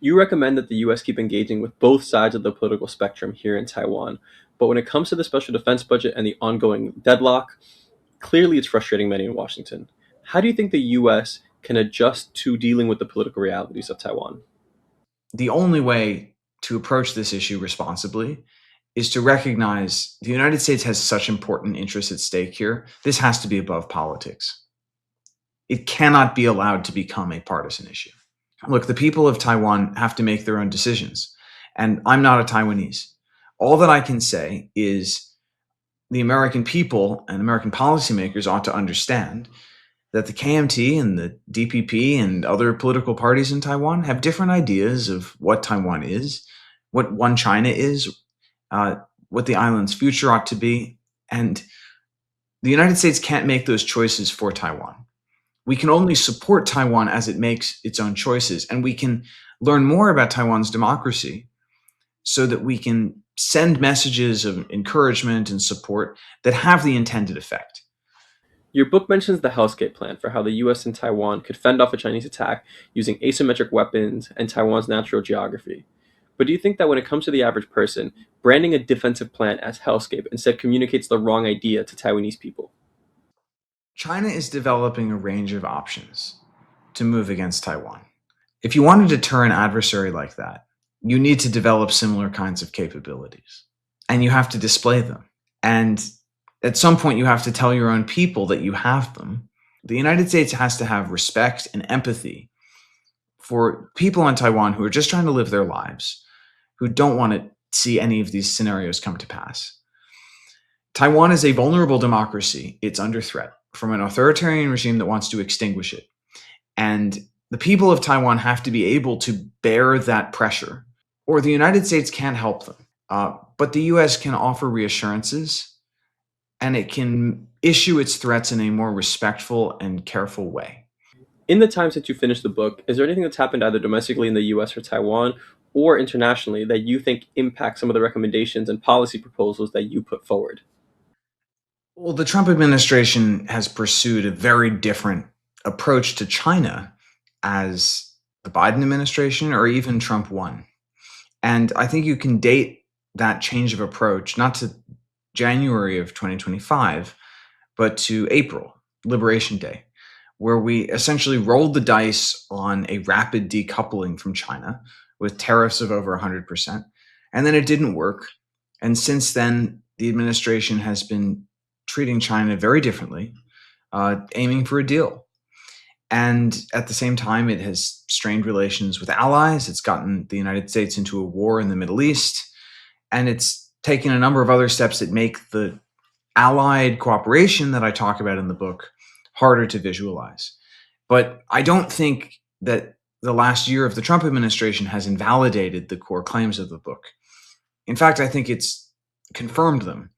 You recommend that the US keep engaging with both sides of the political spectrum here in Taiwan. But when it comes to the special defense budget and the ongoing deadlock, clearly it's frustrating many in Washington. How do you think the US can adjust to dealing with the political realities of Taiwan? The only way to approach this issue responsibly is to recognize the United States has such important interests at stake here. This has to be above politics. It cannot be allowed to become a partisan issue. Look, the people of Taiwan have to make their own decisions, and I'm not a Taiwanese. All that I can say is the American people and American policymakers ought to understand that the KMT and the DPP and other political parties in Taiwan have different ideas of what Taiwan is, what one China is, what the island's future ought to be. And the United States can't make those choices for Taiwan. We can only support Taiwan as it makes its own choices. And we can learn more about Taiwan's democracy so that we can send messages of encouragement and support that have the intended effect. Your book mentions the Hellscape Plan for how the US and Taiwan could fend off a Chinese attack using asymmetric weapons and Taiwan's natural geography. But do you think that when it comes to the average person, branding a defensive plan as Hellscape instead communicates the wrong idea to Taiwanese people? China is developing a range of options to move against Taiwan. If you want to deter an adversary like that, you need to develop similar kinds of capabilities, and you have to display them. And at some point, you have to tell your own people that you have them. The United States has to have respect and empathy for people in Taiwan who are just trying to live their lives, who don't want to see any of these scenarios come to pass. Taiwan is a vulnerable democracy. It's under threat from an authoritarian regime that wants to extinguish it. And the people of Taiwan have to be able to bear that pressure, or the United States can't help them. But the US can offer reassurances, and it can issue its threats in a more respectful and careful way. In the time since you finished the book, is there anything that's happened either domestically in the US or Taiwan or internationally that you think impact some of the recommendations and policy proposals that you put forward? Well, the Trump administration has pursued a very different approach to China as the Biden administration or even Trump 1. And I think you can date that change of approach not to January of 2025, but to April, Liberation Day, where we essentially rolled the dice on a rapid decoupling from China with tariffs of over 100%. And then it didn't work. And since then, the administration has been treating China very differently, aiming for a deal. And at the same time, it has strained relations with allies. It's gotten the United States into a war in the Middle East. And it's taken a number of other steps that make the allied cooperation that I talk about in the book harder to visualize. But I don't think that the last year of the Trump administration has invalidated the core claims of the book. In fact, I think it's confirmed them.